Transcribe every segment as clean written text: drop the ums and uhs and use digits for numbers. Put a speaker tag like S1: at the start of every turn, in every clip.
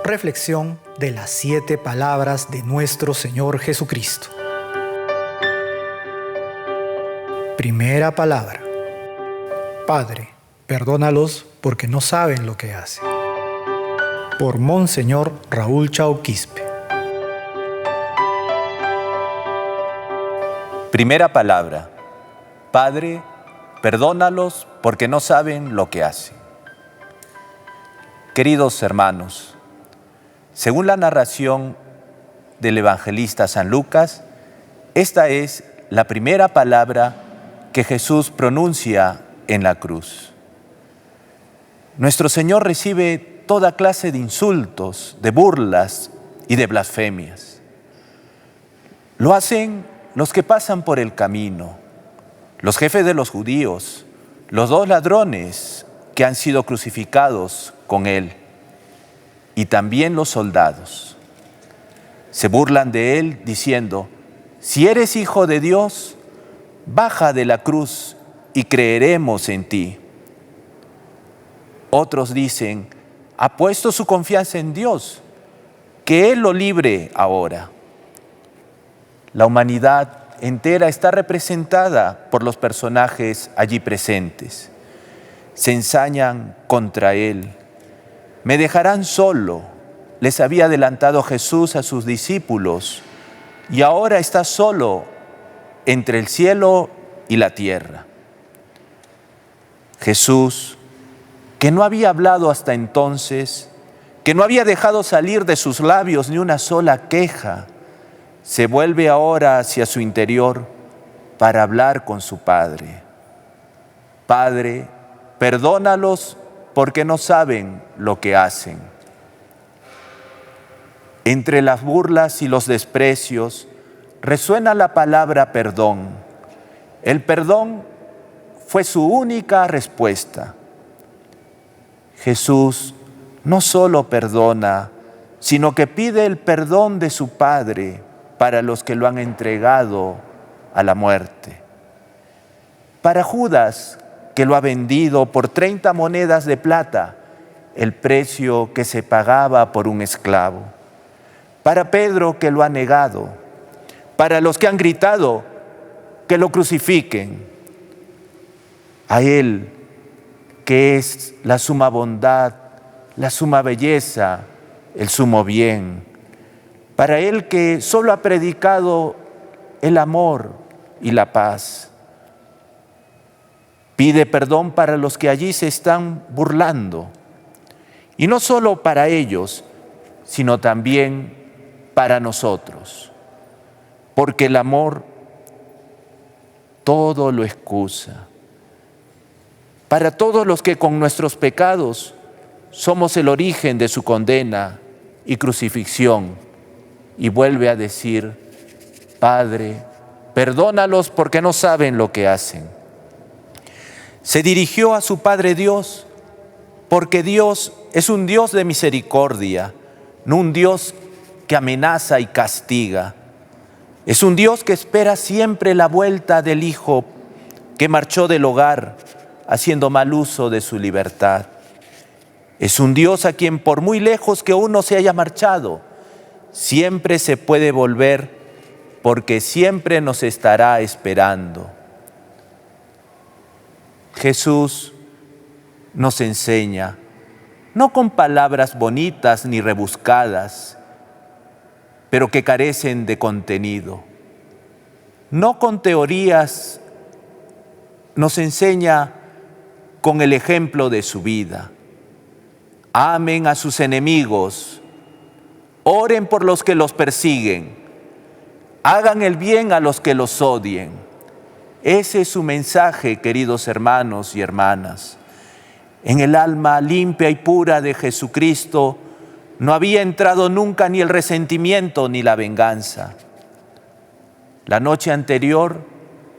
S1: Reflexión de las 7 palabras de nuestro Señor Jesucristo. Primera palabra. Padre, perdónalos porque no saben lo que hacen. Por Monseñor Raúl Chao Quispe.
S2: Primera palabra. Padre, perdónalos porque no saben lo que hacen. Queridos hermanos, según la narración del evangelista San Lucas, esta es la primera palabra que Jesús pronuncia en la cruz. Nuestro Señor recibe toda clase de insultos, de burlas y de blasfemias. Lo hacen los que pasan por el camino, los jefes de los judíos, los 2 ladrones que han sido crucificados con él, y también los soldados. Se burlan de él diciendo: si eres hijo de Dios, baja de la cruz y creeremos en ti. Otros dicen: ha puesto su confianza en Dios, que Él lo libre ahora. La humanidad entera está representada por los personajes allí presentes. Se ensañan contra Él. Me dejarán solo, les había adelantado Jesús a sus discípulos, y ahora está solo entre el cielo y la tierra. Jesús, que no había hablado hasta entonces, que no había dejado salir de sus labios ni una sola queja, se vuelve ahora hacia su interior para hablar con su Padre. Padre, perdónalos porque no saben lo que hacen. Entre las burlas y los desprecios resuena la palabra perdón. El perdón fue su única respuesta. Jesús no solo perdona, sino que pide el perdón de su Padre para los que lo han entregado a la muerte. Para Judas, que lo ha vendido por 30 monedas de plata, el precio que se pagaba por un esclavo. Para Pedro, que lo ha negado. Para los que han gritado que lo crucifiquen. A Él, que es la suma bondad, la suma belleza, el sumo bien. Para Él, que solo ha predicado el amor y la paz. Pide perdón para los que allí se están burlando. Y no solo para ellos, sino también para nosotros. Porque el amor todo lo excusa. Para todos los que con nuestros pecados somos el origen de su condena y crucifixión. Y vuelve a decir: Padre, perdónalos porque no saben lo que hacen. Se dirigió a su Padre Dios, porque Dios es un Dios de misericordia, no un Dios que amenaza y castiga. Es un Dios que espera siempre la vuelta del Hijo que marchó del hogar, haciendo mal uso de su libertad. Es un Dios a quien, por muy lejos que uno se haya marchado, siempre se puede volver, porque siempre nos estará esperando. Jesús nos enseña, no con palabras bonitas ni rebuscadas, pero que carecen de contenido. No con teorías, nos enseña con el ejemplo de su vida. Amen a sus enemigos, oren por los que los persiguen, hagan el bien a los que los odien. Ese es su mensaje, queridos hermanos y hermanas. En el alma limpia y pura de Jesucristo no había entrado nunca ni el resentimiento ni la venganza. La noche anterior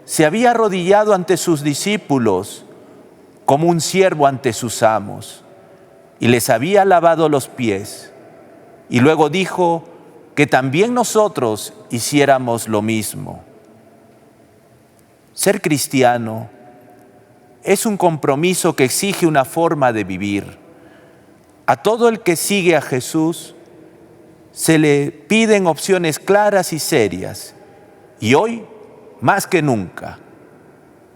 S2: se había arrodillado ante sus discípulos como un siervo ante sus amos y les había lavado los pies. Y luego dijo que también nosotros hiciéramos lo mismo. Ser cristiano es un compromiso que exige una forma de vivir. A todo el que sigue a Jesús se le piden opciones claras y serias. Y hoy, más que nunca,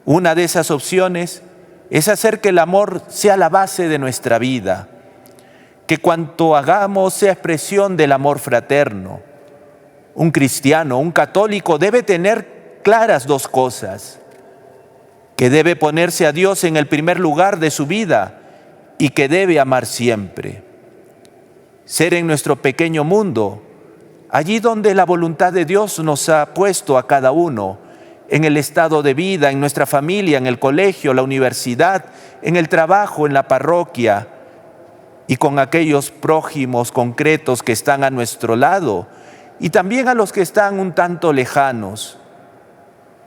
S2: una de esas opciones es hacer que el amor sea la base de nuestra vida, que cuanto hagamos sea expresión del amor fraterno. Un cristiano, un católico debe tener claras dos cosas: que debe ponerse a Dios en el primer lugar de su vida y que debe amar siempre. Ser en nuestro pequeño mundo, allí donde la voluntad de Dios nos ha puesto a cada uno, en el estado de vida, en nuestra familia, en el colegio, la universidad, en el trabajo, en la parroquia, y con aquellos prójimos concretos que están a nuestro lado, y también a los que están un tanto lejanos.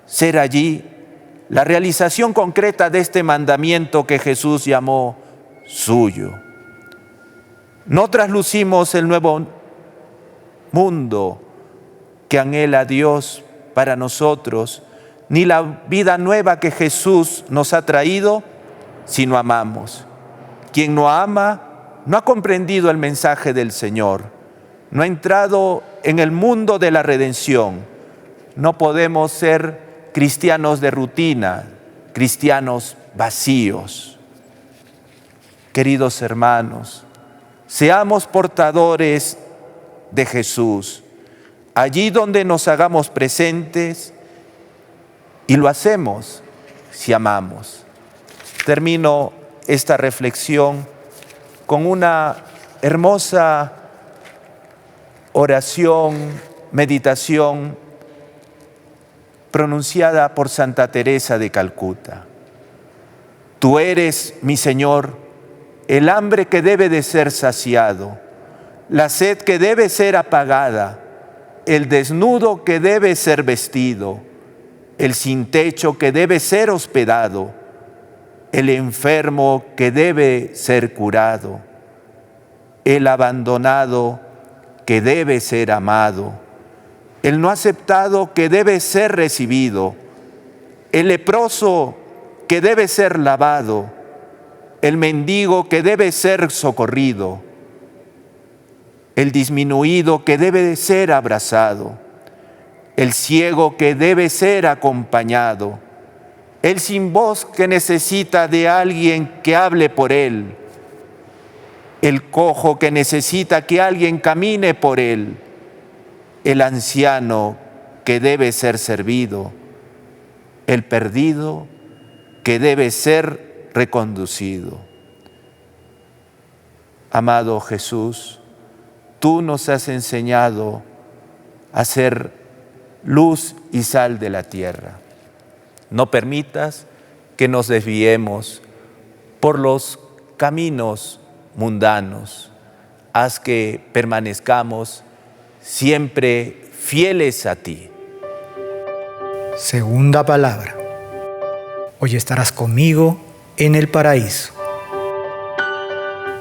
S2: Ser allí la realización concreta de este mandamiento que Jesús llamó suyo. No traslucimos el nuevo mundo que anhela Dios para nosotros, ni la vida nueva que Jesús nos ha traído, si no amamos. Quien no ama no ha comprendido el mensaje del Señor, no ha entrado en el mundo de la redención. No podemos ser cristianos de rutina, cristianos vacíos. Queridos hermanos, seamos portadores de Jesús, allí donde nos hagamos presentes, y lo hacemos si amamos. Termino esta reflexión con una hermosa oración, meditación pronunciada por Santa Teresa de Calcuta. Tú eres, mi Señor, el hambre que debe de ser saciado, la sed que debe ser apagada, el desnudo que debe ser vestido, el sin techo que debe ser hospedado, el enfermo que debe ser curado, el abandonado que debe ser amado, el no aceptado que debe ser recibido, el leproso que debe ser lavado, el mendigo que debe ser socorrido, el disminuido que debe ser abrazado, el ciego que debe ser acompañado, el sin voz que necesita de alguien que hable por él, el cojo que necesita que alguien camine por él, el anciano que debe ser servido, el perdido que debe ser reconducido. Amado Jesús, tú nos has enseñado a ser luz y sal de la tierra. No permitas que nos desviemos por los caminos mundanos. Haz que permanezcamos siempre fieles a ti.
S1: Segunda palabra. Hoy estarás conmigo en el paraíso.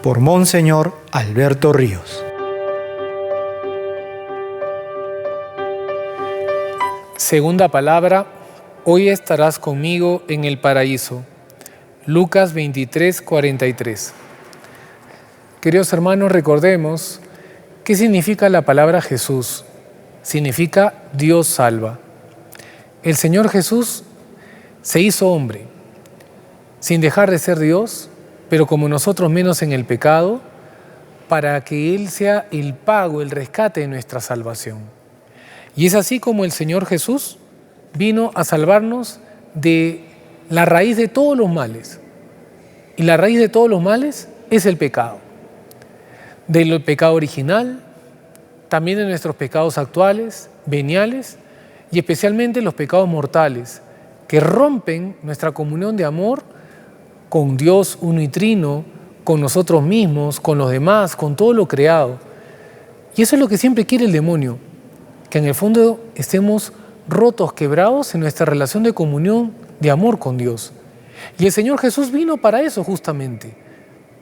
S1: Por Monseñor Alberto Ríos.
S3: Segunda palabra. Hoy estarás conmigo en el paraíso. Lucas 23, 43. Queridos hermanos, recordemos qué significa la palabra Jesús. Significa Dios salva. El Señor Jesús se hizo hombre, sin dejar de ser Dios, pero como nosotros menos en el pecado, para que Él sea el pago, el rescate de nuestra salvación. Y es así como el Señor Jesús vino a salvarnos de la raíz de todos los males. Y la raíz de todos los males es el pecado. Del pecado original, también de nuestros pecados actuales, veniales, y especialmente los pecados mortales, que rompen nuestra comunión de amor con Dios uno y trino, con nosotros mismos, con los demás, con todo lo creado. Y eso es lo que siempre quiere el demonio, que en el fondo estemos rotos, quebrados en nuestra relación de comunión, de amor con Dios. Y el Señor Jesús vino para eso justamente,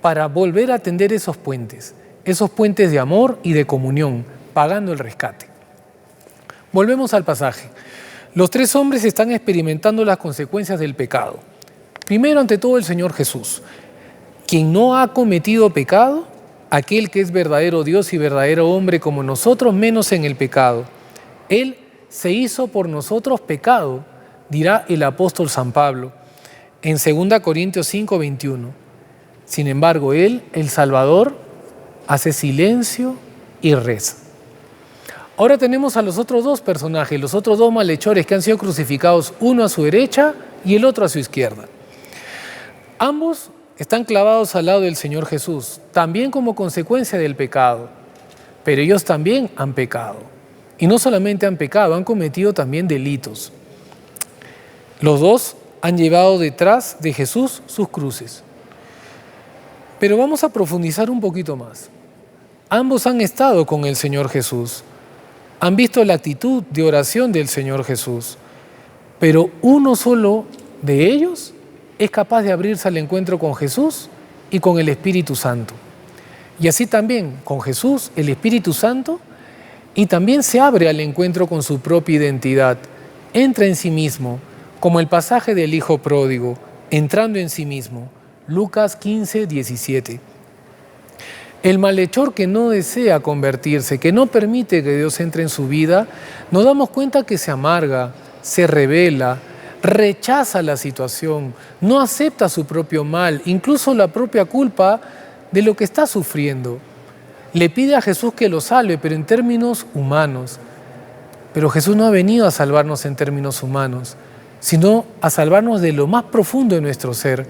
S3: para volver a tender esos puentes de amor y de comunión, pagando el rescate. Volvemos al pasaje. Los tres hombres están experimentando las consecuencias del pecado. Primero, ante todo, el Señor Jesús. Quien no ha cometido pecado, aquel que es verdadero Dios y verdadero hombre como nosotros, menos en el pecado. Él se hizo por nosotros pecado, dirá el apóstol San Pablo en 2 Corintios 5, 21. Sin embargo, Él, el Salvador, hace silencio y reza. Ahora tenemos a los otros dos personajes, los otros dos malhechores que han sido crucificados, uno a su derecha y el otro a su izquierda. Ambos están clavados al lado del Señor Jesús, también como consecuencia del pecado, pero ellos también han pecado. Y no solamente han pecado, han cometido también delitos. Los dos han llevado detrás de Jesús sus cruces. Pero vamos a profundizar un poquito más. Ambos han estado con el Señor Jesús, han visto la actitud de oración del Señor Jesús, pero uno solo de ellos es capaz de abrirse al encuentro con Jesús y con el Espíritu Santo. Y así también con Jesús, el Espíritu Santo, y también se abre al encuentro con su propia identidad, entra en sí mismo, como el pasaje del Hijo Pródigo, entrando en sí mismo, Lucas 15, 17. El malhechor que no desea convertirse, que no permite que Dios entre en su vida, nos damos cuenta que se amarga, se rebela, rechaza la situación, no acepta su propio mal, incluso la propia culpa de lo que está sufriendo. Le pide a Jesús que lo salve, pero en términos humanos. Pero Jesús no ha venido a salvarnos en términos humanos, sino a salvarnos de lo más profundo de nuestro ser,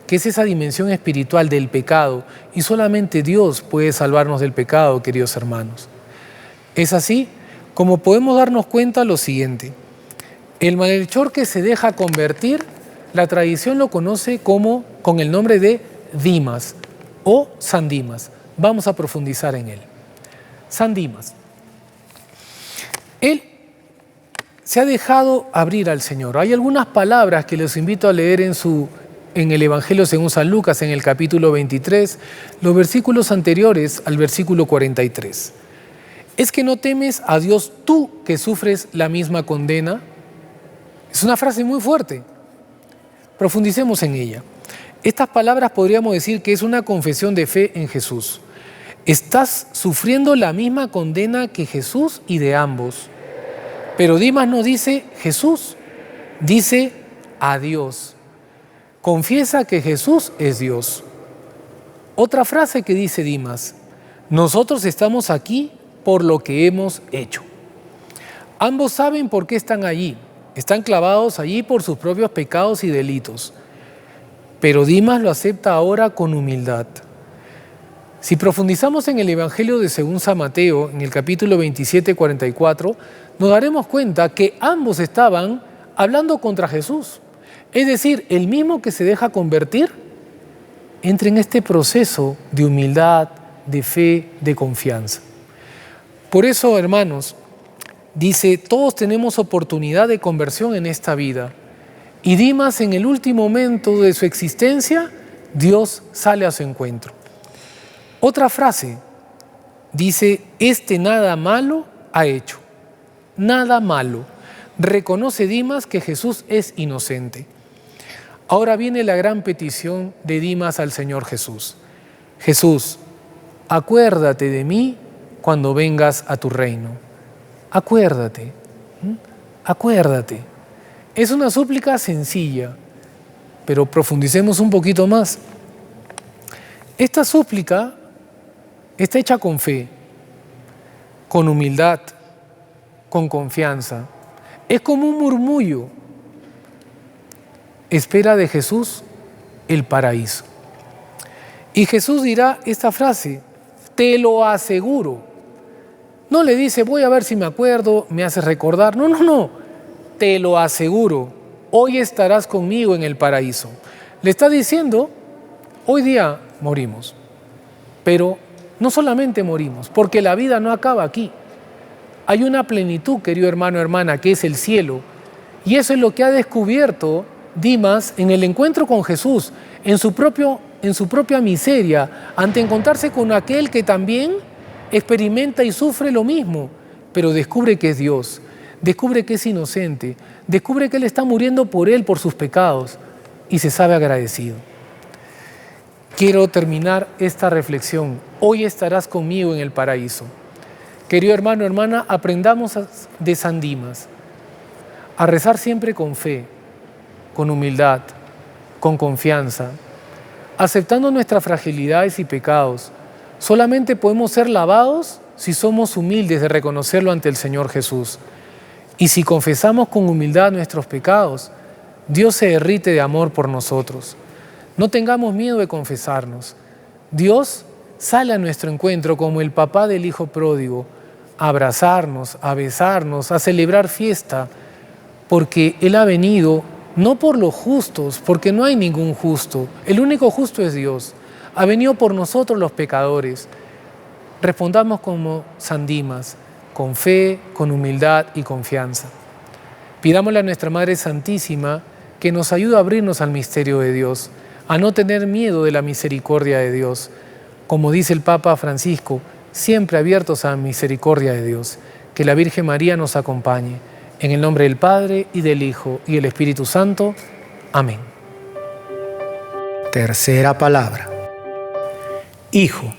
S3: que es esa dimensión espiritual del pecado, y solamente Dios puede salvarnos del pecado, queridos hermanos. Es así como podemos darnos cuenta lo siguiente: el malhechor que se deja convertir, la tradición lo conoce como con el nombre de Dimas o San Dimas. Vamos a profundizar en él. San Dimas. Él se ha dejado abrir al Señor. Hay algunas palabras que les invito a leer en el Evangelio según San Lucas, en el capítulo 23, los versículos anteriores al versículo 43. ¿Es que no temes a Dios tú que sufres la misma condena? Es una frase muy fuerte. Profundicemos en ella. Estas palabras podríamos decir que es una confesión de fe en Jesús. Estás sufriendo la misma condena que Jesús y de ambos. Pero Dimas no dice Jesús, dice a Dios. Confiesa que Jesús es Dios. Otra frase que dice Dimas: nosotros estamos aquí por lo que hemos hecho. Ambos saben por qué están allí. Están clavados allí por sus propios pecados y delitos. Pero Dimas lo acepta ahora con humildad. Si profundizamos en el Evangelio de según San Mateo, en el capítulo 27, 44, nos daremos cuenta que ambos estaban hablando contra Jesús. Es decir, el mismo que se deja convertir entra en este proceso de humildad, de fe, de confianza. Por eso, hermanos, dice, todos tenemos oportunidad de conversión en esta vida. Y Dimas, en el último momento de su existencia, Dios sale a su encuentro. Otra frase dice, nada malo ha hecho. Nada malo. Reconoce Dimas que Jesús es inocente. Ahora viene la gran petición de Dimas al Señor Jesús. Jesús, acuérdate de mí cuando vengas a tu reino. Acuérdate, acuérdate. Es una súplica sencilla, pero profundicemos un poquito más. Esta súplica está hecha con fe, con humildad, con confianza. Es como un murmullo. Espera de Jesús el paraíso. Y Jesús dirá esta frase, te lo aseguro. No le dice, voy a ver si me acuerdo, me hace recordar. No, no, no. Te lo aseguro, hoy estarás conmigo en el paraíso. Le está diciendo, hoy día morimos. Pero no solamente morimos, porque la vida no acaba aquí. Hay una plenitud, querido hermano, hermana, que es el cielo. Y eso es lo que ha descubierto Dimas en el encuentro con Jesús, en su propia miseria, ante encontrarse con aquel que también experimenta y sufre lo mismo, pero descubre que es Dios, descubre que es inocente, descubre que Él está muriendo por él, por sus pecados, y se sabe agradecido. Quiero terminar esta reflexión hoy estarás conmigo en el paraíso. Querido hermano, hermana, aprendamos de San Dimas a rezar siempre con fe, con humildad, con confianza, aceptando nuestras fragilidades y pecados. Solamente podemos ser lavados si somos humildes de reconocerlo ante el Señor Jesús. Y si confesamos con humildad nuestros pecados, Dios se derrite de amor por nosotros. No tengamos miedo de confesarnos. Dios sale a nuestro encuentro como el papá del hijo pródigo, a abrazarnos, a besarnos, a celebrar fiesta, porque Él ha venido no por los justos, porque no hay ningún justo. El único justo es Dios. Ha venido por nosotros los pecadores. Respondamos como San Dimas, con fe, con humildad y confianza. Pidámosle a nuestra Madre Santísima que nos ayude a abrirnos al misterio de Dios, a no tener miedo de la misericordia de Dios. Como dice el Papa Francisco, siempre abiertos a la misericordia de Dios. Que la Virgen María nos acompañe. En el nombre del Padre, y del Hijo, y del Espíritu Santo. Amén.
S1: Tercera palabra. Hijo,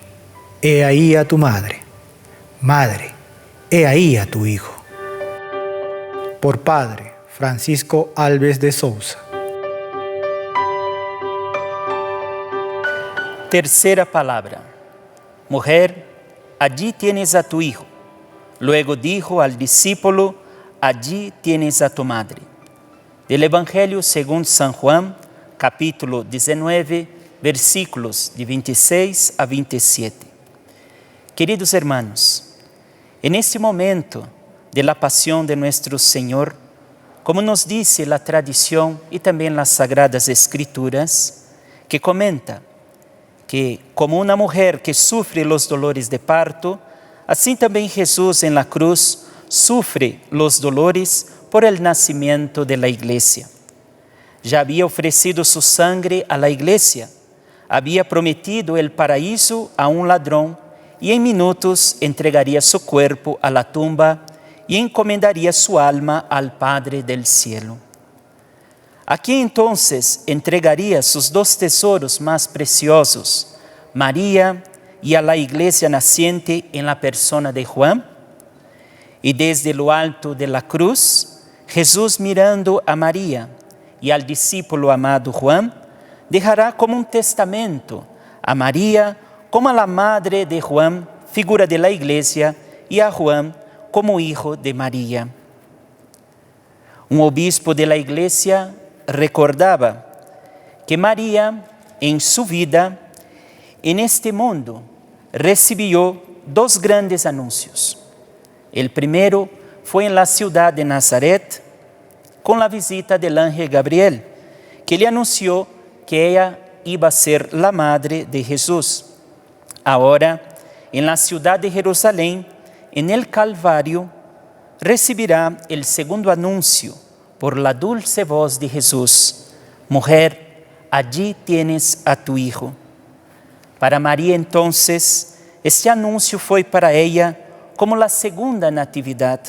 S1: he ahí a tu madre. Madre, he ahí a tu hijo. Por Padre Francisco Alves de Sousa.
S4: Tercera palabra. Mujer, allí tienes a tu hijo. Luego dijo al discípulo, allí tienes a tu madre. Del Evangelio según San Juan, capítulo 19, versículos de 26 a 27. Queridos hermanos, en este momento de la pasión de nuestro Señor, como nos dice la tradición y también las Sagradas Escrituras, que comenta que como una mujer que sufre los dolores de parto, así también Jesús en la cruz sufre los dolores por el nacimiento de la iglesia. Ya había ofrecido su sangre a la iglesia, había prometido el paraíso a un ladrón y en minutos entregaría su cuerpo a la tumba y encomendaría su alma al Padre del cielo. ¿A quién entonces entregaría sus dos tesoros más preciosos, María y a la iglesia naciente en la persona de Juan? Y desde lo alto de la cruz, Jesús, mirando a María y al discípulo amado Juan, dejará como un testamento a María como a la madre de Juan, figura de la iglesia, y a Juan como hijo de María. Un obispo de la iglesia recordaba que María, en su vida, en este mundo, recibió dos grandes anuncios. El primero fue en la ciudad de Nazaret, con la visita del ángel Gabriel, que le anunció que ella iba a ser la madre de Jesús. Ahora, en la ciudad de Jerusalén, en el Calvario, recibirá el segundo anuncio por la dulce voz de Jesús: mujer, allí tienes a tu hijo. Para María entonces, este anuncio fue para ella como la segunda natividad.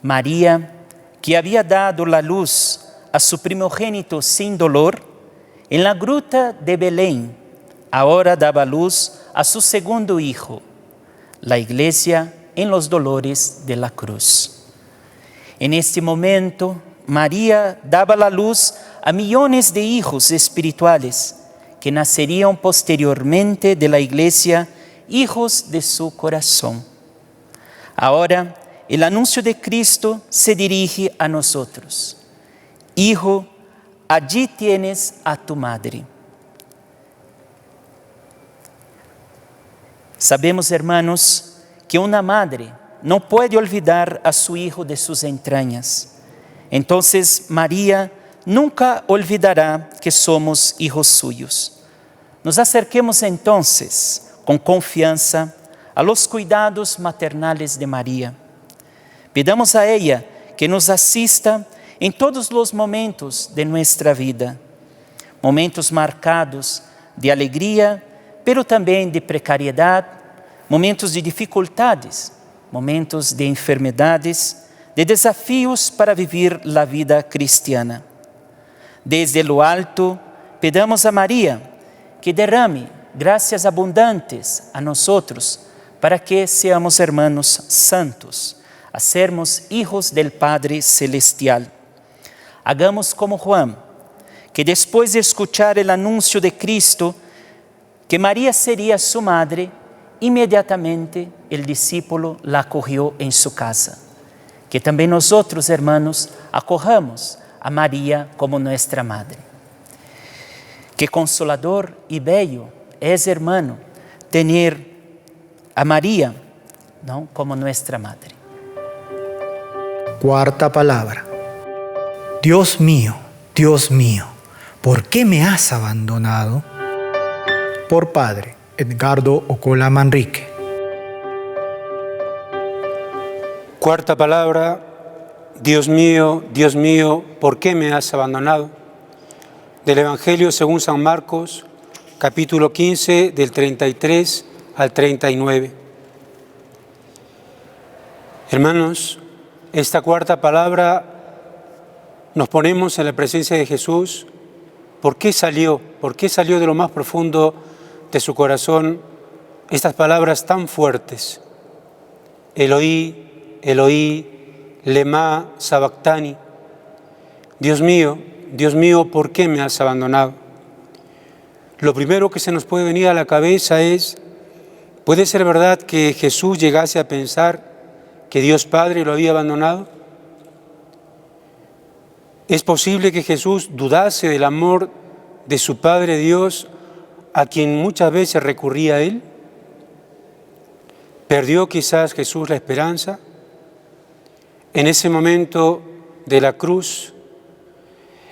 S4: María, que había dado la luz a su primogénito sin dolor, en la gruta de Belén, ahora daba luz a su segundo hijo, la iglesia en los dolores de la cruz. En este momento, María daba la luz a millones de hijos espirituales que nacerían posteriormente de la iglesia, hijos de su corazón. Ahora, el anuncio de Cristo se dirige a nosotros. Hijo, allí tienes a tu madre. Sabemos, hermanos, que una madre no puede olvidar a su hijo de sus entrañas. Entonces, María nunca olvidará que somos hijos suyos. Nos acerquemos entonces con confianza a los cuidados maternales de María. Pidamos a ella que nos asista en todos los momentos de nuestra vida, momentos marcados de alegría, pero también de precariedad, momentos de dificultades, momentos de enfermedades, de desafíos para vivir la vida cristiana. Desde lo alto, pedamos a María que derrame gracias abundantes a nosotros para que seamos hermanos santos, a sermos hijos del Padre Celestial. Hagamos como Juan, que después de escuchar el anuncio de Cristo, que María sería su madre, inmediatamente el discípulo la acogió en su casa. Que también nosotros, hermanos, acojamos a María como nuestra madre. Qué consolador y bello es, hermano, tener a María, ¿no?, como nuestra madre.
S1: Cuarta palabra. Dios mío, ¿por qué me has abandonado? Por Padre Edgardo Ocola Manrique.
S5: Cuarta palabra. Dios mío, ¿por qué me has abandonado? Del Evangelio según San Marcos, capítulo 15, del 33 al 39. Hermanos, esta cuarta palabra nos ponemos en la presencia de Jesús. ¿Por qué salió de lo más profundo de su corazón estas palabras tan fuertes? Eloí, Eloí, lema sabactani. Dios mío, ¿por qué me has abandonado? Lo primero que se nos puede venir a la cabeza es, ¿puede ser verdad que Jesús llegase a pensar que Dios Padre lo había abandonado? ¿Es posible que Jesús dudase del amor de su Padre Dios, a quien muchas veces recurría a Él? ¿Perdió quizás Jesús la esperanza? En ese momento de la cruz,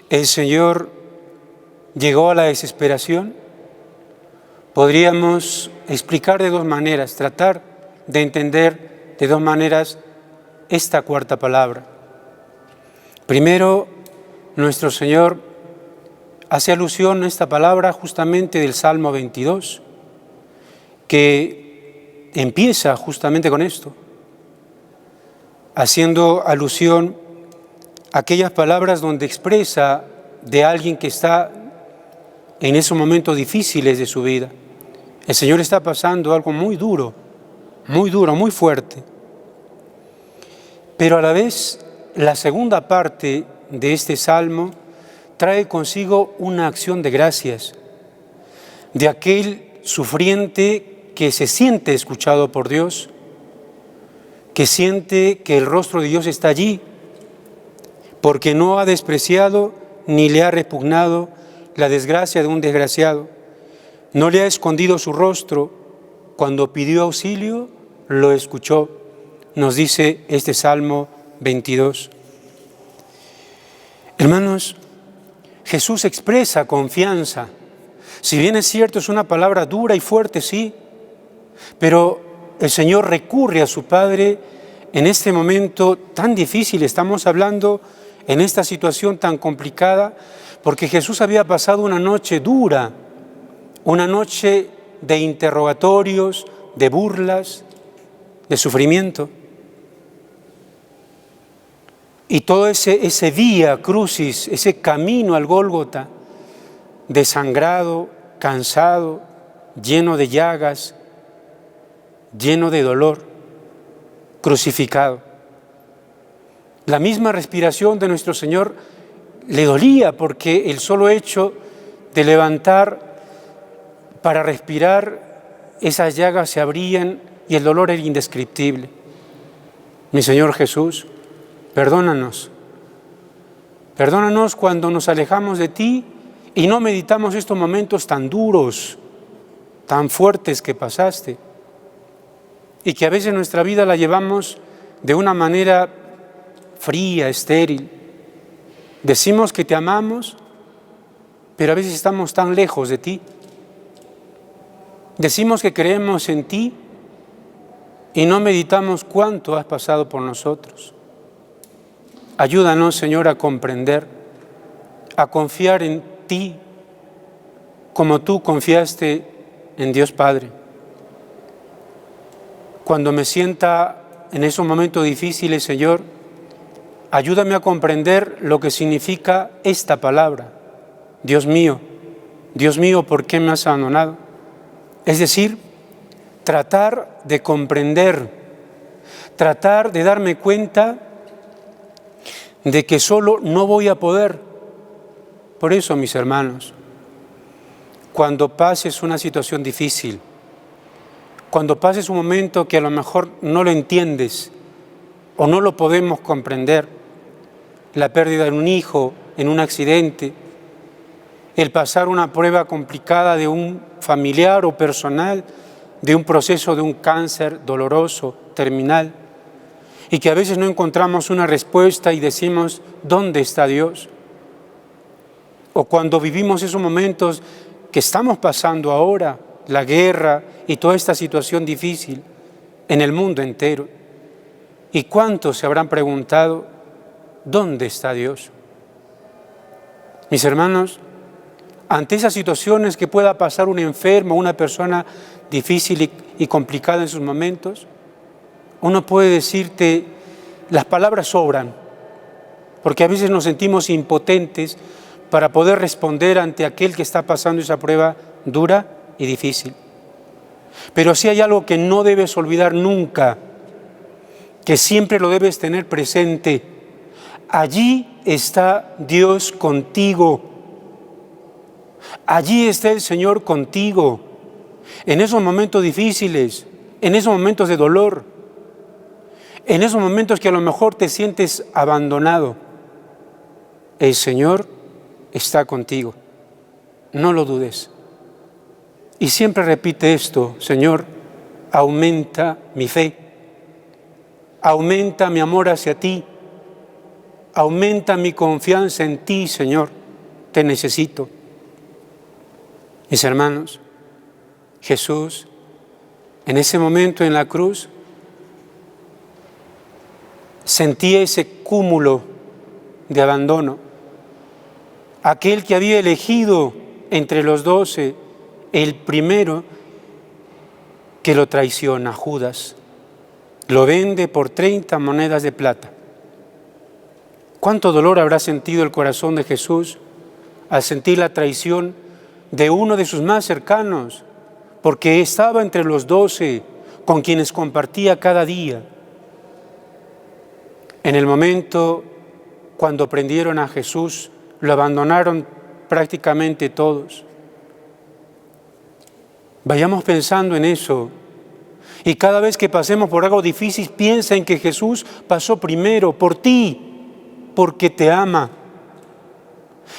S5: el Señor llegó a la desesperación. Podríamos explicar de dos maneras, tratar de entender de dos maneras esta cuarta palabra. Primero, nuestro Señor hace alusión a esta palabra justamente del Salmo 22, que empieza justamente con esto, haciendo alusión a aquellas palabras donde expresa de alguien que está en esos momentos difíciles de su vida. El Señor está pasando algo muy duro, muy fuerte. Pero a la vez, la segunda parte de este salmo trae consigo una acción de gracias de aquel sufriente que se siente escuchado por Dios, que siente que el rostro de Dios está allí, porque no ha despreciado ni le ha repugnado la desgracia de un desgraciado. No le ha escondido su rostro. Cuando pidió auxilio, lo escuchó, nos dice este Salmo 22. Hermanos, Jesús expresa confianza. Si bien es cierto, es una palabra dura y fuerte, sí, pero el Señor recurre a su Padre en este momento tan difícil. Estamos hablando en esta situación tan complicada, porque Jesús había pasado una noche dura, una noche de interrogatorios, de burlas, de sufrimiento. Y todo ese vía crucis, ese camino al Gólgota, desangrado, cansado, lleno de llagas, lleno de dolor, crucificado. La misma respiración de nuestro Señor le dolía, porque el solo hecho de levantar para respirar, esas llagas se abrían y el dolor era indescriptible. Mi Señor Jesús, perdónanos cuando nos alejamos de ti y no meditamos estos momentos tan duros, tan fuertes que pasaste, y que a veces nuestra vida la llevamos de una manera fría, estéril. Decimos que te amamos, pero a veces estamos tan lejos de ti. Decimos que creemos en ti y no meditamos cuánto has pasado por nosotros. Ayúdanos, Señor, a comprender, a confiar en ti como tú confiaste en Dios Padre. Cuando me sienta en esos momentos difíciles, Señor, ayúdame a comprender lo que significa esta palabra. Dios mío, ¿por qué me has abandonado? Es decir, tratar de comprender, tratar de darme cuenta de que solo no voy a poder. Por eso, mis hermanos, cuando pases una situación difícil, cuando pases un momento que a lo mejor no lo entiendes o no lo podemos comprender, la pérdida de un hijo en un accidente, el pasar una prueba complicada de un familiar o personal, de un proceso de un cáncer doloroso, terminal, y que a veces no encontramos una respuesta y decimos, ¿dónde está Dios? O cuando vivimos esos momentos que estamos pasando ahora, la guerra y toda esta situación difícil en el mundo entero. ¿Y cuántos se habrán preguntado, ¿dónde está Dios? Mis hermanos, ante esas situaciones que pueda pasar un enfermo, una persona difícil y complicada en sus momentos, uno puede decirte, las palabras sobran, porque a veces nos sentimos impotentes para poder responder ante aquel que está pasando esa prueba dura y difícil. Pero sí hay algo que no debes olvidar nunca, que siempre lo debes tener presente. Allí está Dios contigo. Allí está el Señor contigo. En esos momentos difíciles, en esos momentos de dolor, en esos momentos que a lo mejor te sientes abandonado, el Señor está contigo. No lo dudes. Y siempre repite esto, Señor, aumenta mi fe, aumenta mi amor hacia ti, aumenta mi confianza en ti, Señor, te necesito. Mis hermanos, Jesús, en ese momento en la cruz, sentía ese cúmulo de abandono. Aquel que había elegido entre los 12, el primero que lo traiciona, Judas, lo vende por 30 monedas de plata. ¿Cuánto dolor habrá sentido el corazón de Jesús al sentir la traición de uno de sus más cercanos? Porque estaba entre los 12 con quienes compartía cada día. En el momento cuando prendieron a Jesús, lo abandonaron prácticamente todos. Vayamos pensando en eso. Y cada vez que pasemos por algo difícil, piensa en que Jesús pasó primero por ti, porque te ama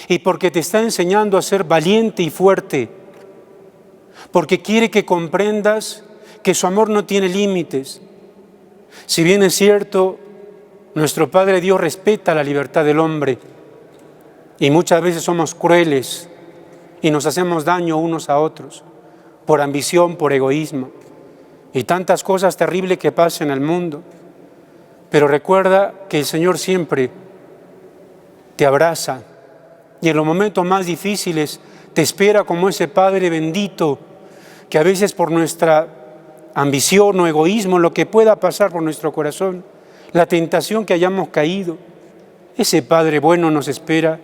S5: y porque te está enseñando a ser valiente y fuerte, porque quiere que comprendas que su amor no tiene límites. Si bien es cierto, nuestro Padre Dios respeta la libertad del hombre y muchas veces somos crueles y nos hacemos daño unos a otros por ambición, por egoísmo y tantas cosas terribles que pasan en el mundo. Pero recuerda que el Señor siempre te abraza y en los momentos más difíciles te espera como ese Padre bendito que a veces por nuestra ambición o egoísmo, lo que pueda pasar por nuestro corazón, la tentación que hayamos caído, ese Padre bueno nos espera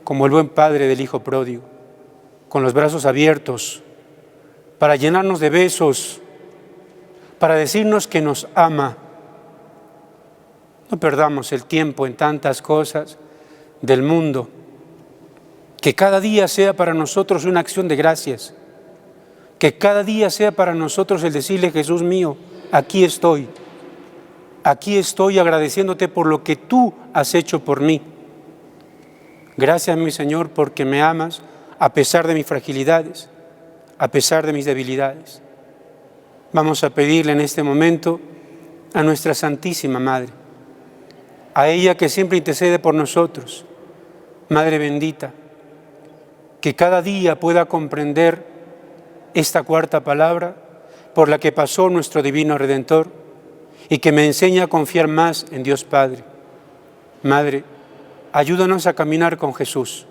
S5: como el buen Padre del Hijo pródigo, con los brazos abiertos, para llenarnos de besos, para decirnos que nos ama. No perdamos el tiempo en tantas cosas del mundo, que cada día sea para nosotros una acción de gracias, que cada día sea para nosotros el decirle, Jesús mío, aquí estoy agradeciéndote por lo que tú has hecho por mí. Gracias, mi Señor, porque me amas a pesar de mis fragilidades, a pesar de mis debilidades. Vamos a pedirle en este momento a nuestra Santísima Madre, a ella que siempre intercede por nosotros, Madre bendita, que cada día pueda comprender esta cuarta palabra por la que pasó nuestro Divino Redentor y que me enseña a confiar más en Dios Padre. Madre, ayúdanos a caminar con Jesús,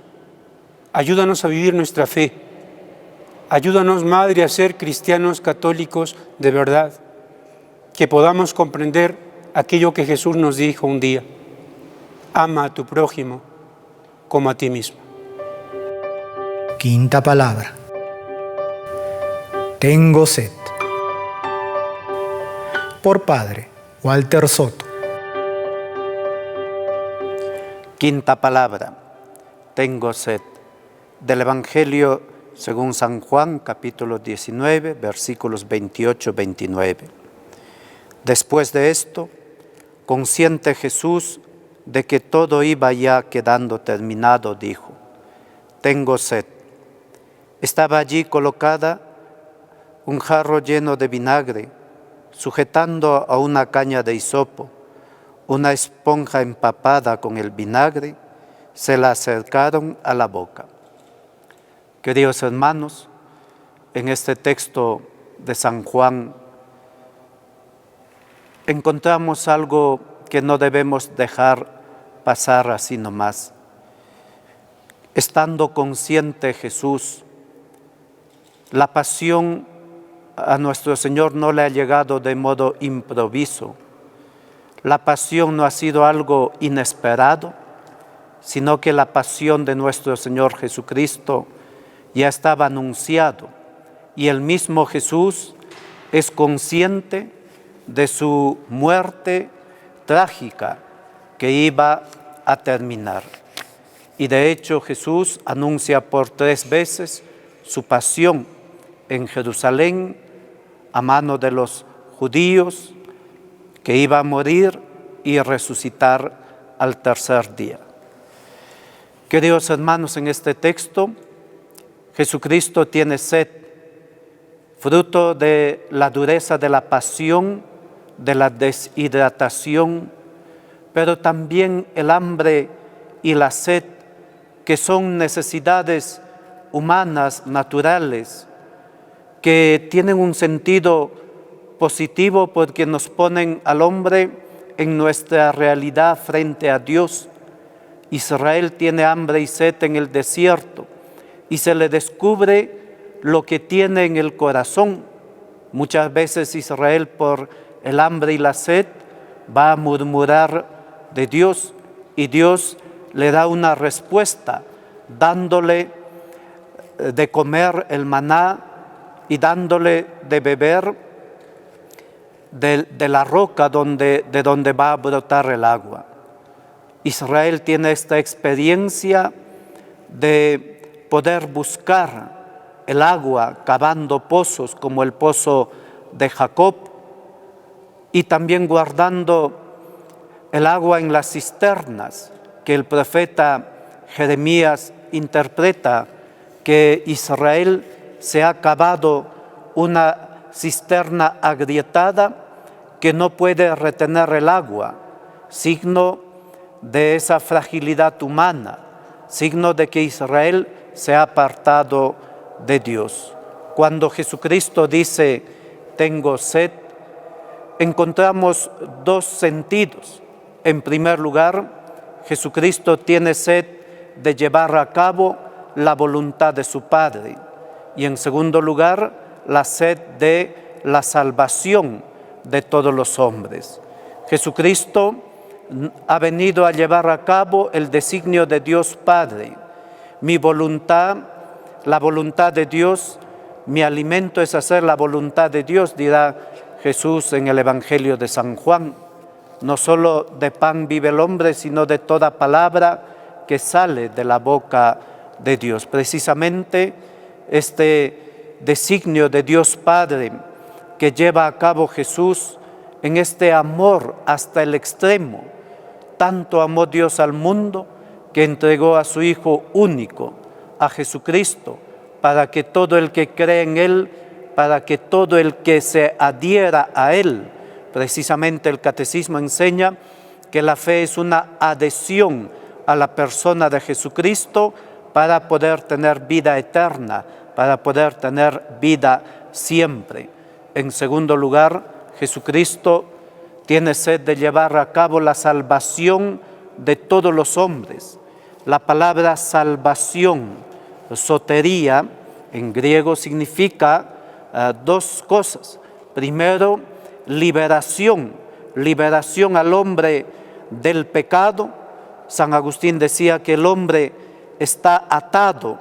S5: ayúdanos a vivir nuestra fe, ayúdanos, Madre, a ser cristianos católicos de verdad, que podamos comprender aquello que Jesús nos dijo un día: ama a tu prójimo como a ti mismo.
S1: Quinta palabra. tengo sed. Por Padre, Walter Soto.
S6: Quinta palabra, tengo sed. Del Evangelio según San Juan, capítulo 19, versículos 28-29. Después de esto, consciente Jesús de que todo iba ya quedando terminado, dijo: tengo sed. Estaba allí colocada un jarro lleno de vinagre, sujetando a una caña de hisopo. Una esponja empapada con el vinagre, se la acercaron a la boca. Queridos hermanos, en este texto de San Juan encontramos algo que no debemos dejar pasar así nomás. Estando consciente Jesús, la pasión a nuestro Señor no le ha llegado de modo improviso. La pasión no ha sido algo inesperado, sino que la pasión de nuestro Señor Jesucristo ya estaba anunciado, y el mismo Jesús es consciente de su muerte trágica que iba a terminar. Y de hecho Jesús anuncia por 3 veces su pasión en Jerusalén a mano de los judíos, que iba a morir y resucitar al tercer día. Queridos hermanos, en este texto, Jesucristo tiene sed, fruto de la dureza de la pasión, de la deshidratación, pero también el hambre y la sed, que son necesidades humanas, naturales, que tienen un sentido positivo porque nos ponen al hombre en nuestra realidad frente a Dios. Israel tiene hambre y sed en el desierto y se le descubre lo que tiene en el corazón. Muchas veces Israel, por el hambre y la sed, va a murmurar de Dios, y Dios le da una respuesta dándole de comer el maná y dándole de beber de la roca de donde va a brotar el agua. Israel tiene esta experiencia de poder buscar el agua cavando pozos como el pozo de Jacob, y también guardando el agua en las cisternas que el profeta Jeremías interpreta, que Israel se ha cavado una cisterna agrietada que no puede retener el agua, signo de esa fragilidad humana, signo de que Israel se ha apartado de Dios. Cuando Jesucristo dice, tengo sed, encontramos 2 sentidos. En primer lugar, Jesucristo tiene sed de llevar a cabo la voluntad de su Padre. Y en segundo lugar, la sed de la salvación de todos los hombres. Jesucristo ha venido a llevar a cabo el designio de Dios Padre. Mi voluntad, la voluntad de Dios, mi alimento es hacer la voluntad de Dios, dirá Jesús en el Evangelio de San Juan. No solo de pan vive el hombre, sino de toda palabra que sale de la boca de Dios. Precisamente este designio de Dios Padre que lleva a cabo Jesús en este amor hasta el extremo. Tanto amó Dios al mundo que entregó a su Hijo único, a Jesucristo, para que todo el que cree en Él, para que todo el que se adhiera a Él, precisamente el Catecismo enseña que la fe es una adhesión a la persona de Jesucristo para poder tener vida eterna, para poder tener vida siempre. En segundo lugar, Jesucristo tiene sed de llevar a cabo la salvación de todos los hombres. La palabra salvación, sotería, en griego significa 2 cosas. Primero, liberación al hombre del pecado. San Agustín decía que el hombre está atado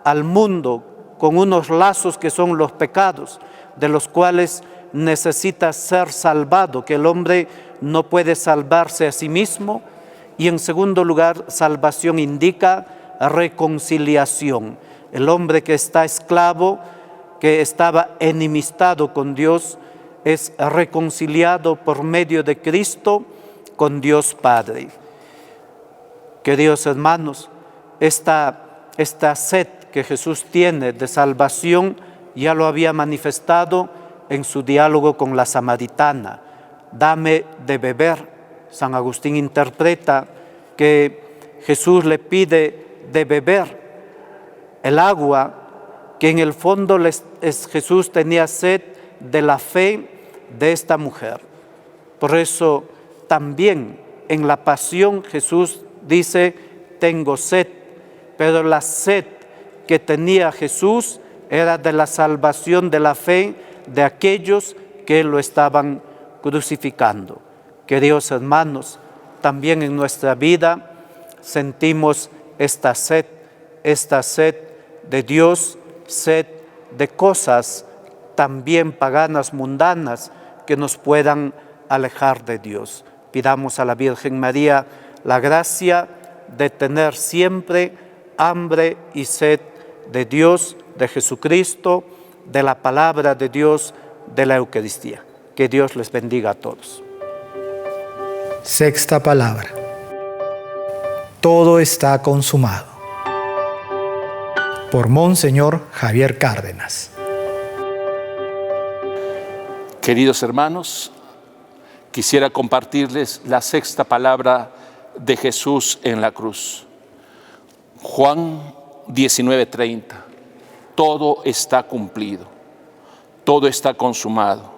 S6: al mundo con unos lazos que son los pecados, de los cuales necesita ser salvado, que el hombre no puede salvarse a sí mismo. Y en segundo lugar, salvación indica reconciliación. El hombre que está esclavo, que estaba enemistado con Dios, es reconciliado por medio de Cristo con Dios Padre. Queridos hermanos, esta sed que Jesús tiene de salvación ya lo había manifestado en su diálogo con la samaritana. Dame de beber. San Agustín interpreta que Jesús le pide de beber el agua, que en el fondo Jesús tenía sed de la fe de esta mujer. Por eso también en la pasión Jesús dice, tengo sed, pero la sed que tenía Jesús era de la salvación de la fe de aquellos que lo estaban crucificando. Queridos hermanos, también en nuestra vida sentimos esta sed de Dios, sed de cosas también paganas, mundanas, que nos puedan alejar de Dios. Pidamos a la Virgen María la gracia de tener siempre hambre y sed de Dios, de Jesucristo, de la palabra de Dios, de la Eucaristía. Que Dios les bendiga a todos.
S1: Sexta palabra. Todo está consumado. Por Monseñor Javier Cárdenas.
S7: Queridos hermanos, quisiera compartirles la sexta palabra de Jesús en la cruz. Juan 19:30. Todo está cumplido, todo está consumado.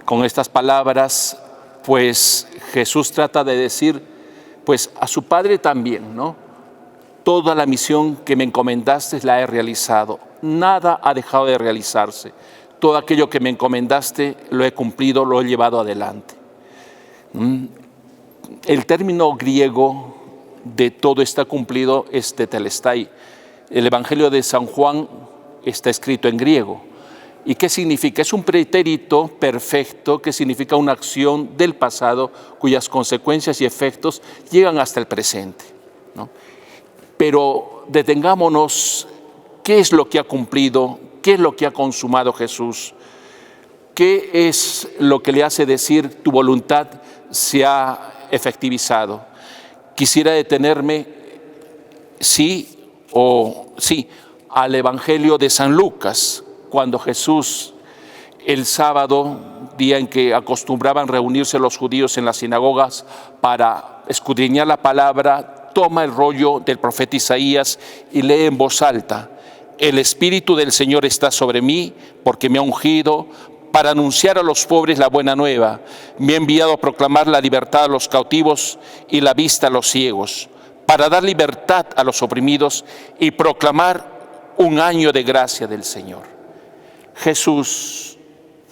S7: Con estas palabras, pues Jesús trata de decir, pues a su Padre también, ¿no? Toda la misión que me encomendaste la he realizado, nada ha dejado de realizarse. Todo aquello que me encomendaste lo he cumplido, lo he llevado adelante. El término griego de todo está cumplido es tetelestai. El Evangelio de San Juan está escrito en griego. ¿Y qué significa? Es un pretérito perfecto que significa una acción del pasado cuyas consecuencias y efectos llegan hasta el presente, ¿no? Pero detengámonos, ¿qué es lo que ha cumplido? ¿Qué es lo que ha consumado Jesús? ¿Qué es lo que le hace decir tu voluntad se ha efectivizado? Quisiera detenerme, al Evangelio de San Lucas, cuando Jesús, el sábado, día en que acostumbraban reunirse los judíos en las sinagogas para escudriñar la palabra, toma el rollo del profeta Isaías y lee en voz alta: el Espíritu del Señor está sobre mí, porque me ha ungido para anunciar a los pobres la buena nueva. Me ha enviado a proclamar la libertad a los cautivos y la vista a los ciegos, para dar libertad a los oprimidos y proclamar un año de gracia del Señor. Jesús,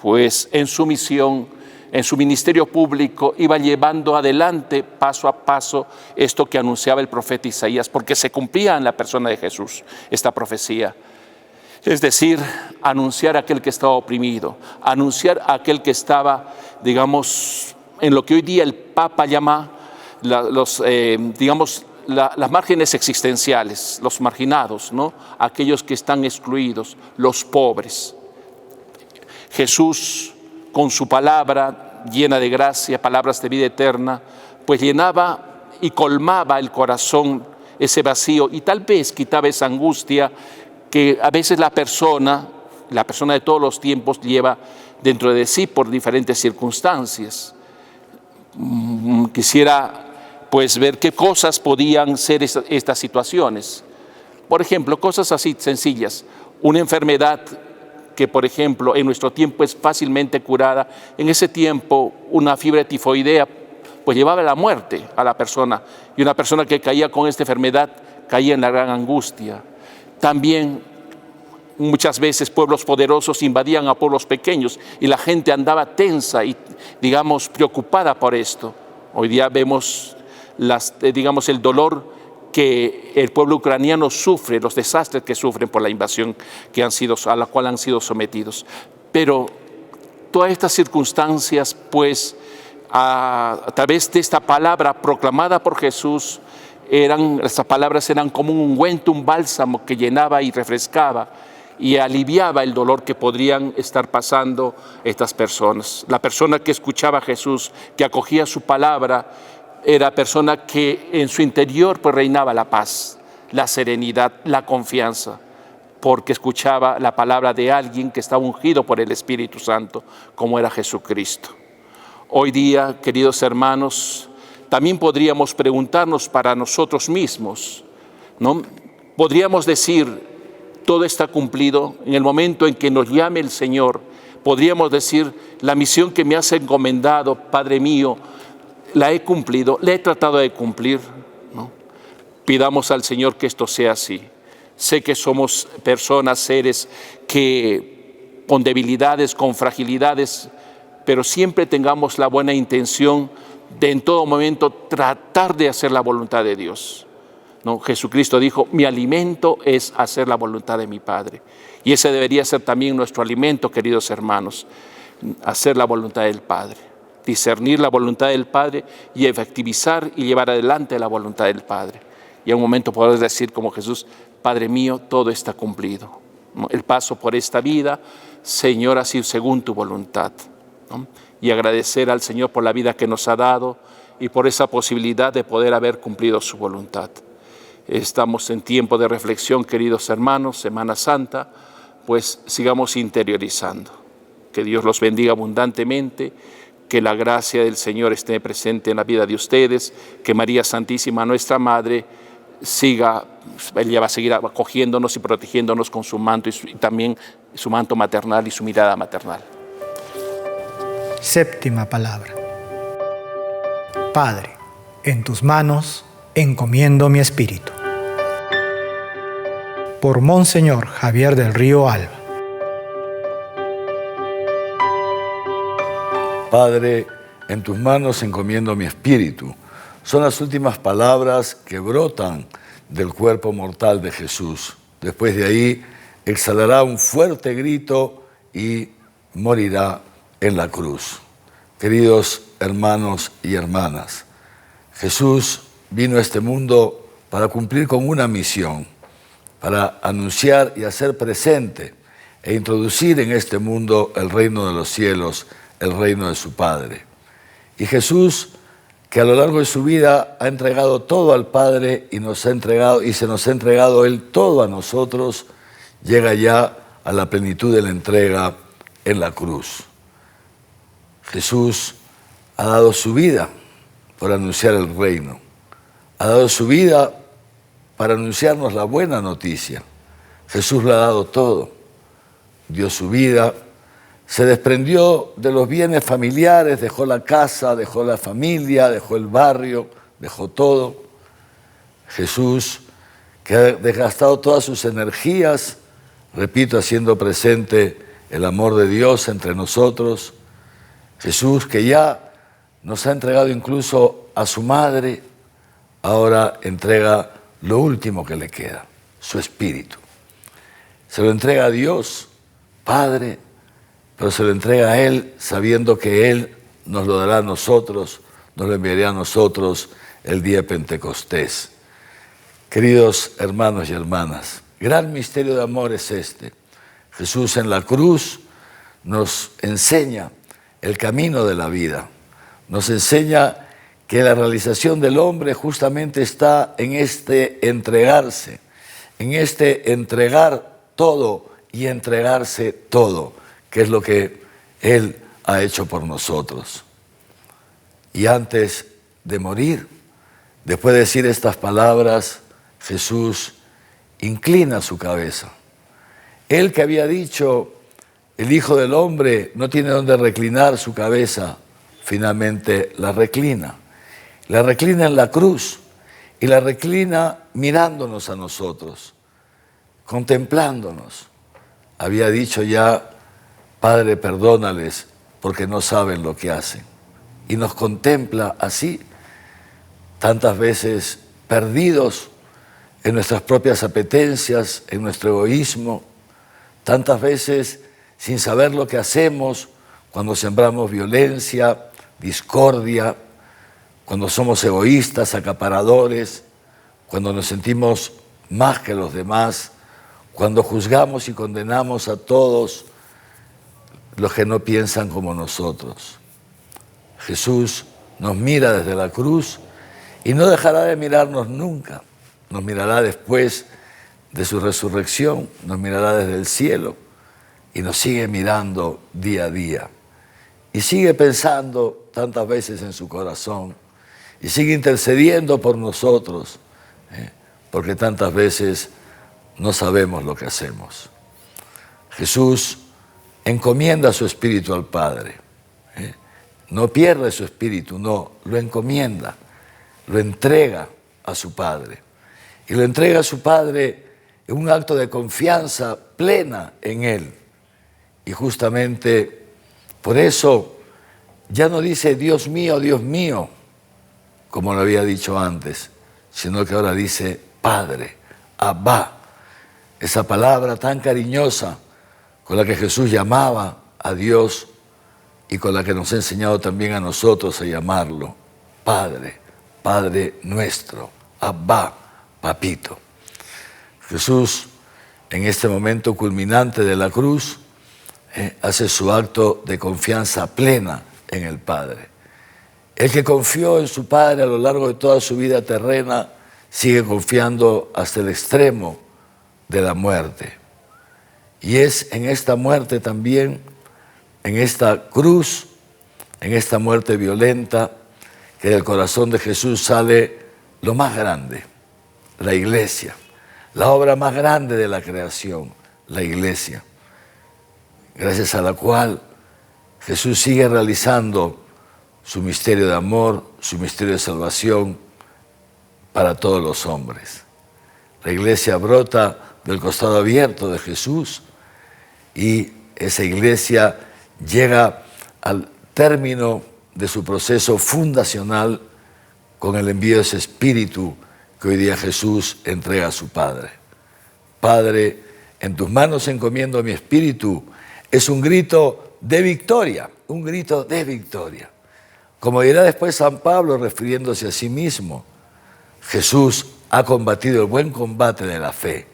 S7: pues en su misión, en su ministerio público, iba llevando adelante paso a paso esto que anunciaba el profeta Isaías, porque se cumplía en la persona de Jesús esta profecía. Es decir, anunciar a aquel que estaba oprimido, anunciar a aquel que estaba, digamos, en lo que hoy día el Papa llama las márgenes existenciales, los marginados, ¿no? Aquellos que están excluidos, los pobres. Jesús, con su palabra llena de gracia, palabras de vida eterna, pues llenaba y colmaba el corazón, ese vacío, y tal vez quitaba esa angustia que a veces la persona de todos los tiempos lleva dentro de sí por diferentes circunstancias. Quisiera pues ver qué cosas podían ser estas situaciones. Por ejemplo, cosas así sencillas. Una enfermedad que, por ejemplo, en nuestro tiempo es fácilmente curada. En ese tiempo, una fiebre tifoidea pues llevaba a la muerte a la persona, y una persona que caía con esta enfermedad caía en la gran angustia. También muchas veces pueblos poderosos invadían a pueblos pequeños y la gente andaba tensa y, digamos, preocupada por esto. Hoy día vemos el dolor que el pueblo ucraniano sufre, los desastres que sufren por la invasión a la cual han sido sometidos. Pero todas estas circunstancias, pues, a través de esta palabra proclamada por Jesús, estas palabras eran como un ungüento, un bálsamo que llenaba y refrescaba y aliviaba el dolor que podrían estar pasando estas personas. La persona que escuchaba a Jesús, que acogía su palabra, era persona que en su interior pues reinaba la paz, la serenidad, la confianza, porque escuchaba la palabra de alguien que estaba ungido por el Espíritu Santo, como era Jesucristo. Hoy día, queridos hermanos, también podríamos preguntarnos para nosotros mismos, ¿no? Podríamos decir, todo está cumplido. En el momento en que nos llame el Señor, podríamos decir, la misión que me has encomendado, Padre mío, la he cumplido, la he tratado de cumplir, ¿no? Pidamos al Señor que esto sea así. Sé que somos personas, seres que con debilidades, con fragilidades, pero siempre tengamos la buena intención de en todo momento tratar de hacer la voluntad de Dios, ¿no? Jesucristo dijo, mi alimento es hacer la voluntad de mi Padre. Y ese debería ser también nuestro alimento, queridos hermanos, hacer la voluntad del Padre, discernir la voluntad del Padre y efectivizar y llevar adelante la voluntad del Padre. Y en un momento podemos decir como Jesús, Padre mío, todo está cumplido. El paso por esta vida, Señor, así según tu voluntad, ¿no? Y agradecer al Señor por la vida que nos ha dado y por esa posibilidad de poder haber cumplido su voluntad. Estamos en tiempo de reflexión, queridos hermanos, Semana Santa, pues sigamos interiorizando. Que Dios los bendiga abundantemente, que la gracia del Señor esté presente en la vida de ustedes, que María Santísima, nuestra Madre, ella va a seguir acogiéndonos y protegiéndonos con su manto y también su manto maternal y su mirada maternal.
S1: Séptima palabra. Padre, en tus manos encomiendo mi espíritu. Por Monseñor Javier del Río Alba.
S8: Padre, en tus manos encomiendo mi espíritu. Son las últimas palabras que brotan del cuerpo mortal de Jesús. Después de ahí, exhalará un fuerte grito y morirá en la cruz. Queridos hermanos y hermanas, Jesús vino a este mundo para cumplir con una misión, para anunciar y hacer presente e introducir en este mundo el reino de los cielos, el reino de su Padre. Y Jesús, que a lo largo de su vida ha entregado todo al Padre y se nos ha entregado Él todo a nosotros, llega ya a la plenitud de la entrega en la cruz. Jesús ha dado su vida por anunciar el reino, ha dado su vida para anunciarnos la buena noticia. Jesús lo ha dado todo, dio su vida, se desprendió de los bienes familiares, dejó la casa, dejó la familia, dejó el barrio, dejó todo. Jesús, que ha desgastado todas sus energías, repito, haciendo presente el amor de Dios entre nosotros. Jesús, que ya nos ha entregado incluso a su madre, ahora entrega lo último que le queda, su espíritu. Se lo entrega a Dios, Padre, pero se lo entrega a Él sabiendo que Él nos lo dará a nosotros, nos lo enviaría a nosotros el día de Pentecostés. Queridos hermanos y hermanas, gran misterio de amor es este. Jesús en la cruz nos enseña el camino de la vida, nos enseña que la realización del hombre justamente está en este entregarse, en este entregar todo y entregarse todo, que es lo que Él ha hecho por nosotros. Y antes de morir, después de decir estas palabras, Jesús inclina su cabeza. Él que había dicho, el Hijo del Hombre no tiene donde reclinar su cabeza, finalmente la reclina. La reclina en la cruz y la reclina mirándonos a nosotros, contemplándonos. Había dicho ya, Padre, perdónales porque no saben lo que hacen. Y nos contempla así, tantas veces perdidos en nuestras propias apetencias, en nuestro egoísmo, tantas veces sin saber lo que hacemos cuando sembramos violencia, discordia, cuando somos egoístas, acaparadores, cuando nos sentimos más que los demás, cuando juzgamos y condenamos a todos los que no piensan como nosotros. Jesús nos mira desde la cruz y no dejará de mirarnos nunca. Nos mirará después de su resurrección, nos mirará desde el cielo y nos sigue mirando día a día. Y sigue pensando tantas veces en su corazón y sigue intercediendo por nosotros, porque tantas veces no sabemos lo que hacemos. Jesús encomienda su espíritu al Padre. No pierde su espíritu, no, lo encomienda, lo entrega a su Padre. Y lo entrega a su Padre en un acto de confianza plena en Él. Y justamente por eso ya no dice Dios mío, como lo había dicho antes, sino que ahora dice Padre, Abba. Esa palabra tan cariñosa con la que Jesús llamaba a Dios y con la que nos ha enseñado también a nosotros a llamarlo Padre, Padre nuestro, Abba, Papito. Jesús, en este momento culminante de la cruz, hace su acto de confianza plena en el Padre. El que confió en su Padre a lo largo de toda su vida terrena, sigue confiando hasta el extremo de la muerte. Y es en esta muerte también, en esta cruz, en esta muerte violenta, que del corazón de Jesús sale lo más grande, la iglesia, la obra más grande de la creación, la iglesia, gracias a la cual Jesús sigue realizando su misterio de amor, su misterio de salvación para todos los hombres. La iglesia brota del costado abierto de Jesús y esa iglesia llega al término de su proceso fundacional con el envío de ese espíritu que hoy día Jesús entrega a su Padre. Padre, en tus manos encomiendo mi espíritu. Es un grito de victoria, un grito de victoria. Como dirá después San Pablo refiriéndose a sí mismo, Jesús ha combatido el buen combate de la fe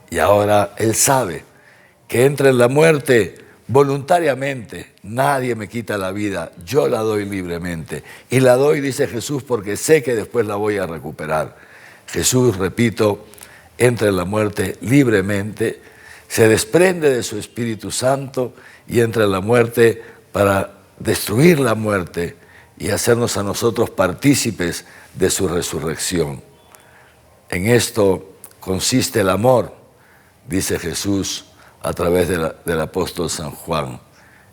S8: y ahora Él sabe que entra en la muerte voluntariamente. Nadie me quita la vida, yo la doy libremente. Y la doy, dice Jesús, porque sé que después la voy a recuperar. Jesús, repito, entra en la muerte libremente, se desprende de su Espíritu Santo y entra en la muerte para destruir la muerte y hacernos a nosotros partícipes de su resurrección. En esto consiste el amor, dice Jesús a través del apóstol San Juan,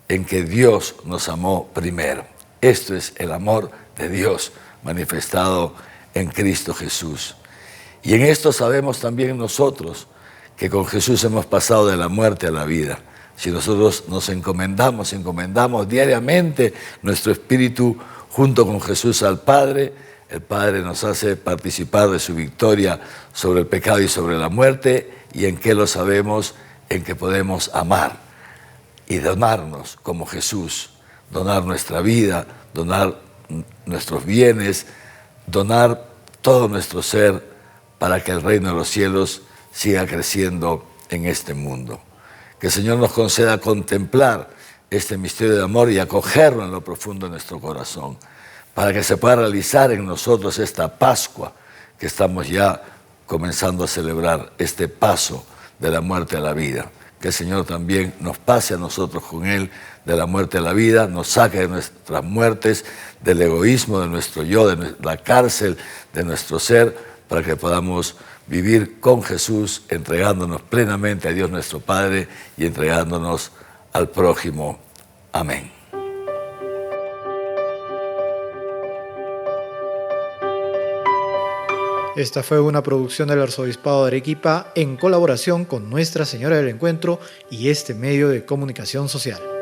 S8: en que Dios nos amó primero. Esto es el amor de Dios manifestado en Cristo Jesús. Y en esto sabemos también nosotros que con Jesús hemos pasado de la muerte a la vida. Si nosotros nos encomendamos diariamente nuestro espíritu junto con Jesús al Padre, el Padre nos hace participar de su victoria sobre el pecado y sobre la muerte. ¿Y en qué lo sabemos? En que podemos amar y donarnos como Jesús, donar nuestra vida, donar nuestros bienes, donar todo nuestro ser para que el reino de los cielos siga creciendo en este mundo. Que el Señor nos conceda contemplar este misterio de amor y acogerlo en lo profundo de nuestro corazón, para que se pueda realizar en nosotros esta Pascua que estamos ya comenzando a celebrar, este paso de la muerte a la vida. Que el Señor también nos pase a nosotros con Él de la muerte a la vida, nos saque de nuestras muertes, del egoísmo, de nuestro yo, de la cárcel, de nuestro ser, para que podamos vivir con Jesús, entregándonos plenamente a Dios nuestro Padre y entregándonos al prójimo. Amén.
S1: Esta fue una producción del Arzobispado de Arequipa en colaboración con Nuestra Señora del Encuentro y este medio de comunicación social.